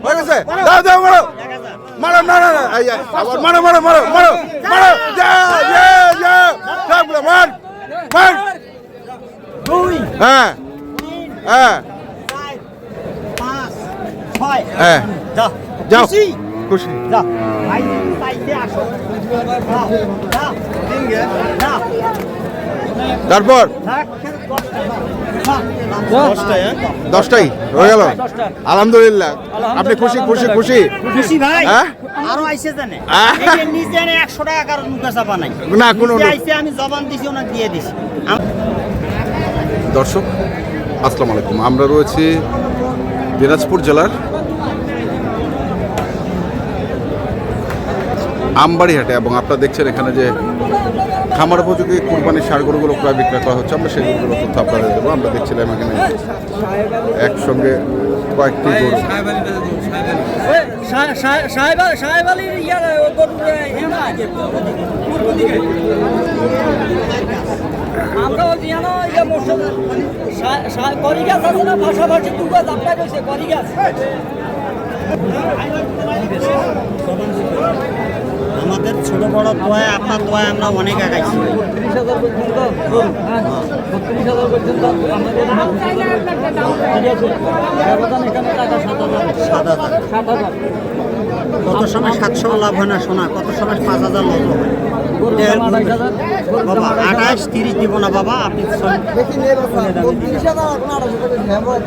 হয়ে গেছে দাও দাও মারো মারো না না না এই আবার মারো মারো মারো মারো মারো যা যা যা সবগুলো মার মার হ্যাঁ হ্যাঁ হ্যাঁ যাও খুশি তারপর 10টাই হয়ে গেল আলহামদুলিল্লাহ আপনি খুশি খুশি খুশি খুশি ভাই হ্যাঁ আরো আইছে জানে এই নিচে 100 টাকা কারণ মুখা চাপা নাই না কোনো আইছে আমি জবান দিছি ওনা দিয়ে দিছি দর্শক আসসালামু আলাইকুম আমরা রয়েছি দিনাজপুর জেলার আমবাড়িহাটে এবং আপনারা দেখছেন এখানে যে খামার উপযোগী কুরবানির ষাঁড় গরুগুলো প্রায় বিক্রয় করা হচ্ছে আমরা সেই গরুগুলো তথ্য আপনাদের দেবো আমরা দেখছিলাম এখানে একসঙ্গে কয়েকটি গরু আমরা করি গাছ আছে না পাশাপাশি দু গাছ আপনার রয়েছে করি গাছ আমাদের ছোট বড় দোয়া আপনার দোয়া আমরা অনেক আগাইছি 30,000 পর্যন্ত 32,000 পর্যন্ত আমাদের ব্যবধান এখানে টাকা 7,000 কত সময় 700 লাভ হয় না শোনা কত সময় 5,000 লাভ হয় বাবা 28-30 দিব না বাবা আপনি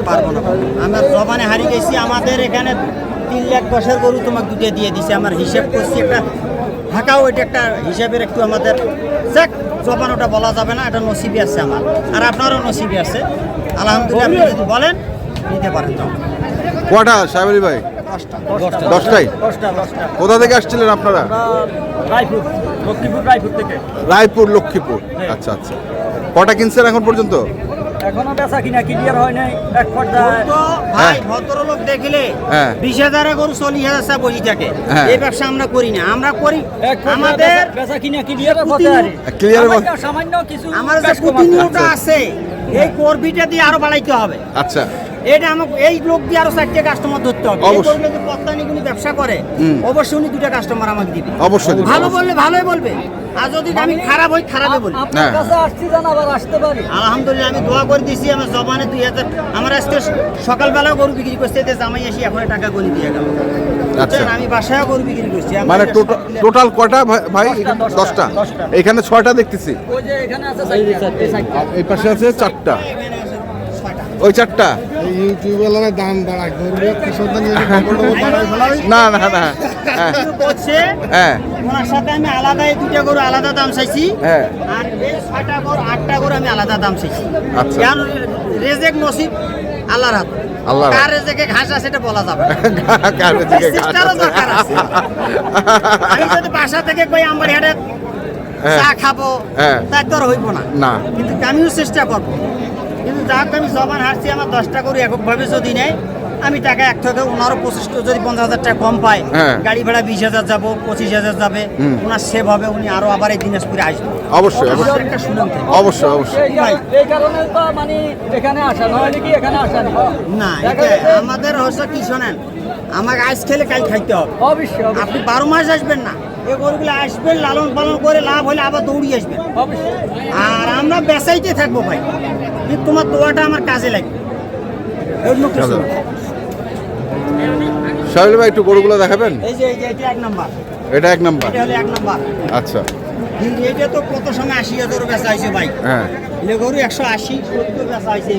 পারবো না আমার জবানে হারিয়ে গেছি আমাদের এখানে 3,10,000 গরু তোমাকে দুটো দিয়ে দিছে আমার হিসাব করছি একটা ঢাকাও এটা একটা হিসাবের একটু আমাদের চেক জবান ওটা বলা যাবে না এটা নসিবি আছে আমার আর আপনারও নসিবি আছে আলহামদুলিল্লাহ আপনি যদি বলেন নিতে পারেন তো কটা সাহেব আলী ভাই 10টাই কোথা থেকে আসছিলেন আপনারা রায়পুর লক্ষ্মীপুর আচ্ছা আচ্ছা কটা কিনছেন এখন পর্যন্ত এখনো বেচা কিনা ক্লিয়ার হয় নাই এক পর্যায়ে ভাই ভদ্রলোক দেখলে 20,000 গরু 40,000 বসে থাকে এই ব্যবসা আমরা করি না আমরা করি আমাদের বেচা কিনা ক্লিয়ার হতে পারে ক্লিয়ার সামান্য কিছু আমার যে প্রতিনিয়ত আছে এই করবিটা দিয়ে আরো বাড়াইতে হবে আচ্ছা এটা আমাকে এই লোক দিয়ে আরো 4টা কাস্টমার ধরতে হবে এই করলে যদি পত্তানি কোনো ব্যবসা করে অবশ্যই উনি 2টা কাস্টমার আমাকে দিবে অবশ্যই ভালো বললে ভালোই বলবে আর যদি আমি খারাপ হই খারাপই বলি আপনার কাছে আসছি জানা আবার আসতে পারি আলহামদুলিল্লাহ আমি দোয়া করে দিছি আমার জবানে 2,000 আমার আজকে সকালবেলা গরু বিক্রি করতে এতে জামাই আসি এখন টাকা গনি দিয়ে গেল আচ্ছা আমি বাসায় গরু বিক্রি করছি মানে টোটাল কটা ভাই 10টা এখানে 6টা দেখতেছি ওই যে এখানে আছে এই পাশে আছে 4টা ওই 4টা ইউটিউবে দাম বাড়ায় গরু কৃষকদের না না না বলছে হ্যাঁ ওনার সাথে আমি আলাদা এই 2টা গরু আলাদা দাম চাইছি হ্যাঁ আর এই 6টা গরু 8টা গরু আমি আলাদা দাম চাইছি আচ্ছা কারণ রেজেক নসিব আল্লাহর হাতে আল্লাহর কার রেজেকে ঘাস আছে এটা বলা যাবে না কার রেজেকে ঘাস সিস্টারও দরকার আছে আমি যদি বাসা থেকে কই আমবাড়িহাটে চা খাবো তাই তো আর হইব না কিন্তু আমিও চেষ্টা করবো কিন্তু যাক আমি জবান হারছি আমার 10টা গরু এককভাবে যদি নেয় আমি টাকা এক থেকে ওনারও 25 যদি 50,000 টাকা কম পায় গাড়ি ভাড়া 20,000 যাবো 25,000 যাবে ওনার সেভ হবে উনি আরো আবার এই দিনাজপুরে আসবে অবশ্যই অবশ্যই একটা শুনুন অবশ্যই অবশ্যই এই কারণে তো মানে এখানে আসা নয় কি এখানে আসা না এটা আমাদের হচ্ছে কি শোনেন আমাকে আইস খেলে কাল খাইতে হবে অবশ্যই আপনি 12 মাস আসবেন না এই গরুগুলো আসবেন লালন পালন করে লাভ হলে আবার দৌড়িয়ে আসবেন অবশ্যই আর আমরা বেচাইতে থাকবো ভাই কিন্তু তোমার দোয়াটা আমার কাজে লাগবে সাহেব ভাই একটু গরুগুলো দেখাবেন এই যে এটা 1 নাম্বার এটা 1 নাম্বার এটা হলো 1 নাম্বার আচ্ছা এটা তো কত সময় 80,000 বেচা হয়েছে ভাই হ্যাঁ এই গরু 180 70 বেচা হয়েছে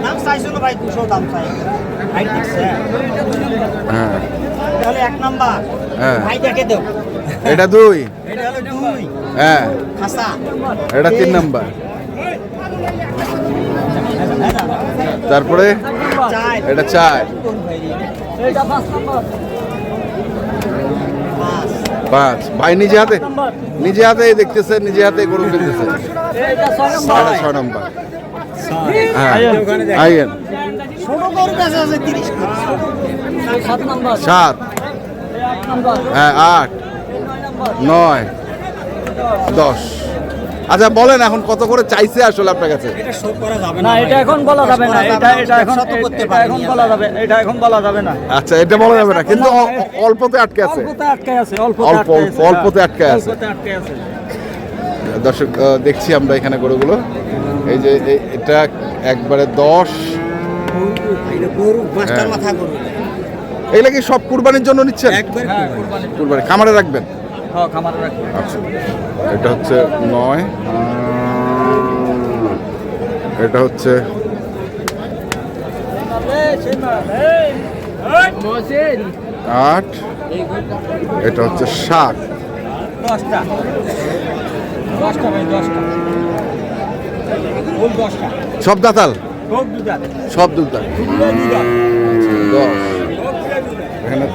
দাম চাইছিল ভাই 200 দাম চাই ভাই দেখছে হ্যাঁ এটা হলো 1 নাম্বার ভাই দেখে দাও এটা 2 এটা হলো 2 হ্যাঁ খাসা এটা 3 নাম্বার তারপরে এটা 4 এটা 5 নম্বর 5 ভাই নিজে হাতে দেখতেছে নিজে হাতে গরু কিনতেছে এটা 6 নম্বর 6 হ্যাঁ আইয়েন ছোট গরু বেচা আছে 30 7 নম্বর 7 নম্বর হ্যাঁ 8 9 10 আচ্ছা বলেন এখন কত করে চাইছে আসলে আপনার কাছে? এটা শো করা যাবে না এটা এখন বলা যাবে না, এটা এটা এখন শত করতে এটা পারি এখন বলা যাবে, এটা এখন বলা যাবে না। আচ্ছা এটা বলা যাবে না, কিন্তু অল্পতে আটকে আছে। অল্পতে আটকে আছে, অল্প অল্পতে আটকে আছে। অল্পতে আটকে আছে। দর্শক দেখছি আমরা এখানে গরুগুলো, এই যে এটা একবারে 10। এটা গরু মাস্টার হ্যাঁ। মাথা গরু এগুলা কি সব কুরবানির জন্য নিচ্ছেন? একবার হ্যাঁ কুরবানি, কুরবানি খামারে রাখবেন? হ্যাঁ খামারে রাখবে। আচ্ছা এটা হচ্ছে 9, এটা হচ্ছে মসজিদ 8, এটা হচ্ছে 7। 10টা 10টা ভাই 10টা ফুল 10টা সব দাতাল? সব দুধা সব দুধদার। দুধা দুধা 10 এখানে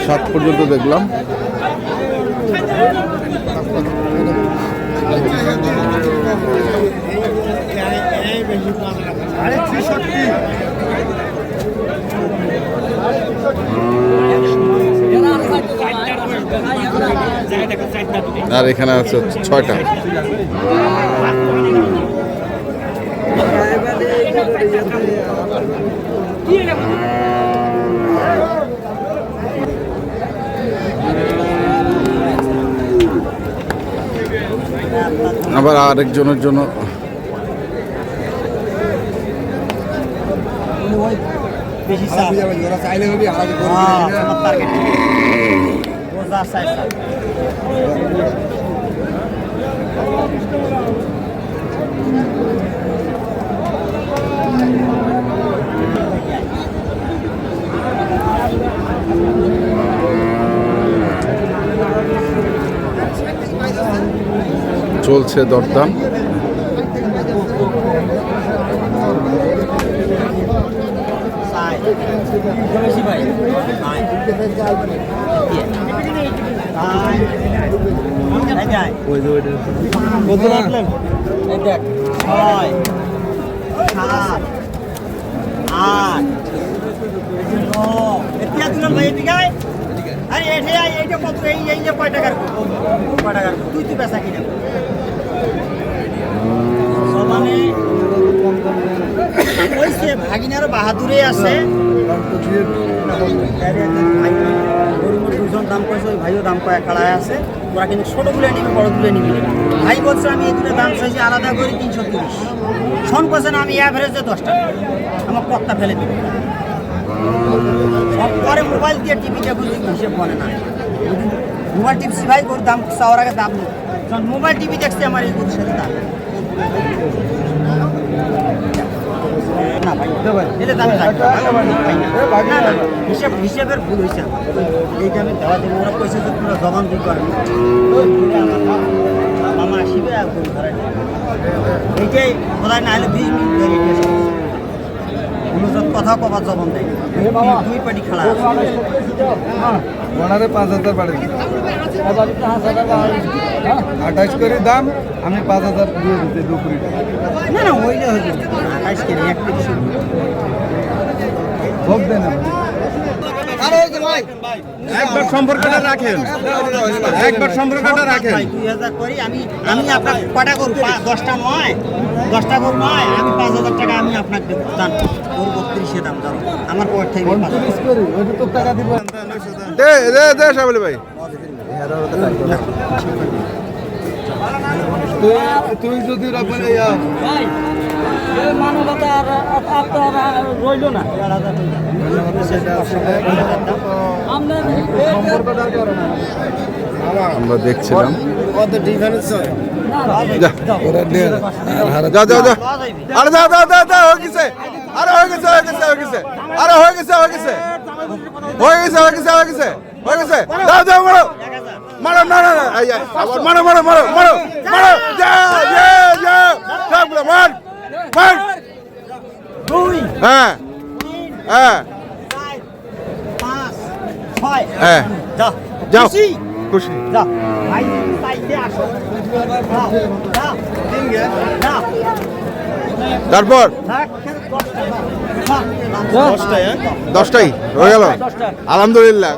7 পর্যন্ত দেখলাম। আর এখানে আছে 6টা। আবার আরেকজনের জন্য বেশি চাপ ওরা চাইলে হবে আলাদা করে হ্যাঁ দিবে না। আমার টার্গেট ও যা চাইছে চলছে দরদাম। চাই বেশি ভাই নাই নাই কত রাখলেন? এই দেখ 6 7 8 9 এতিয়া দিলাম ভাই এদিকে আয়। আরে এঠে আয়, এইটা কত এই যে কয় টাকার তুই বেচা কিনা মানে ওইসে ভাগিনার বাহাদুরে আছে গরুর দুজন দাম কয়েছে, ওই ভাইও দাম কয়েক খাড়ায় আছে। ওরা কিন্তু ছোটোগুলো নিবি বড়গুলো নিবি না। ভাই বলছে আমি এই দুটো দাম চাইছি আলাদা করে 330। শোন করছে না আমি অ্যাভারেজে 10 টাকা আমার পকটা ফেলে দিবি। সব পরে মোবাইল দিয়ে টিভিটা বুঝি হিসেব বলে না। মোবাইল টিপসি ভাই গরুর দাম চাওয়ার আগে দাম নেই। যখন মোবাইল টিভি দেখছি আমার এই গরুর সাথে দাম না ভাই, এটা দাম থাকবে না, না, হিসেবের ভুল হয়েছে আমার। এই দামে দেওয়া দেবে ওরা কইছে যে তোমরা জবান দিই করেন মামা আসিবে আর গরু ধরে এইটাই বোধহয় না হলে 20 মিনিট ধরে অনুযাত কথা কবার জবান দেয় দুই পাটি খেলা আছে। ওনারে 5000 বাড়ি 28 করে দাম, আমি 5000 দিয়ে দিতে দুপুরি। না না ওইটা হয়ে যাবে 28 কেজি এক কেজি শুরু ভোগ দেন একবার সম্পর্কটা রাখেন, একবার সম্পর্কটা রাখেন। 2000 করি আমি আপনার কটা করব 10টা নয় 10টা করব নয় আমি 5000 টাকা আমি আপনাকে দেব দান ওর 32 দাম ধরো আমার পকেট থেকে 30 করি, ওটা তো টাকা দিব। দে দে দে সাহেব ভাই। তুই যদি রাখবেন ভাই এই মানবতা আর আপনার আর রইল না। আমরা দেখছিলাম। কত ডিফারেন্স হয়? যা ওরা দেন যা যা যা আরে যা যা যা যা হয়ে গেছে, আরে হয়ে গেছে হয়ে গেছে হয়ে গেছে, আরে হয়ে গেছে হয়ে গেছে হয়ে গেছে হয়ে গেছে হয়ে গেছে হয়ে গেছে। দাও দাও মারো মারো, না না না আবার মারো মারো মারো মারো মারো, যা যা যা সবগুলো মার মার। 2 হ্যাঁ 3 হ্যাঁ 4 5 6 হ্যাঁ যাও যাও খুশি? খুশি। যাও ভাই চাইতে আসো যাও যাও যাও তারপর 10টা 10টাই হয়ে গেল। আলহামদুলিল্লাহ,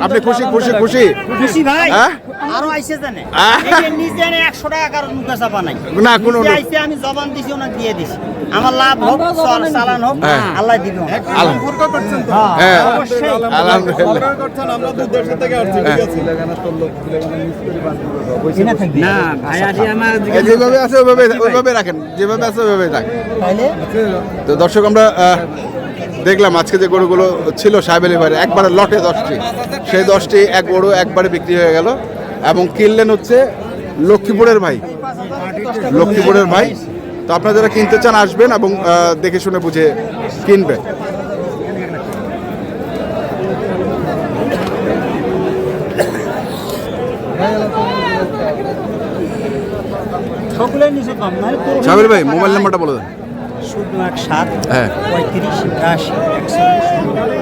আপনি খুশি খুশি খুশি? খুশি ভাই হ্যাঁ আরো আইসে জানে আহ। এই যে নিজে এনে 100 টাকা কারণ মুখে চাপা নাই না, কোনো নিজে আইসে আমি জবান দিছি ওনাকে দিয়ে দিছি আমার লাভ হোক আমরা জবান দিছি। চালান হোক হ্যাঁ। আল্লাহ দিবে ওনাকে। সম্পর্ক করছেন তো হ্যাঁ অবশ্যই আলহামদুলিল্লাহ সম্পর্ক করছেন আমরা তো দেশে থেকে আসছি ঠিক আছে লেখানা তোর লোক লেখানা মিস্ত্রি বান্ধব না ভাই আজি আমার এই যেভাবে আছে ওইভাবে রাখেন, যেভাবে আছে ওইভাবে রাখেন। তাইলে তো দর্শক আমরা দেখলাম আজকে যে গরুগুলো ছিল সাহেব আলী ভাইয়ের একবারে লটে 10টি, সেই 10টি এক গরু একবারে বিক্রি হয়ে গেল এবং কিনলেন হচ্ছে লক্ষ্মীপুরের ভাই, লক্ষ্মীপুরের ভাই। তো আপনারা যারা কিনতে চান আসবেন এবং দেখে শুনে বুঝে কিনবেন। সকলে নিচে পাম না সাহেব আলী ভাই মোবাইল নাম্বারটা বলে দেন। 017 হ্যাঁ 35 80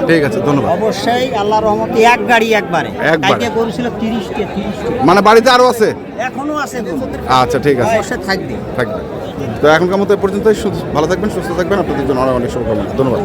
ঠিক আছে, ধন্যবাদ। অবশ্যই আল্লাহর রহমতে এক গাড়ি একবারে একবারে। কালকে করেছিল 30টা মানে বাড়িতে আরো আছে? এখনো আছে গরু। আচ্ছা ঠিক আছে, অবশ্যই থাকবে থাকবে। তো এখনকার মতো এ পর্যন্তই। ভালো থাকবেন, সুস্থ থাকবেন, আপনাদের জন্য অনেক অনেক শুভকামনা। ধন্যবাদ।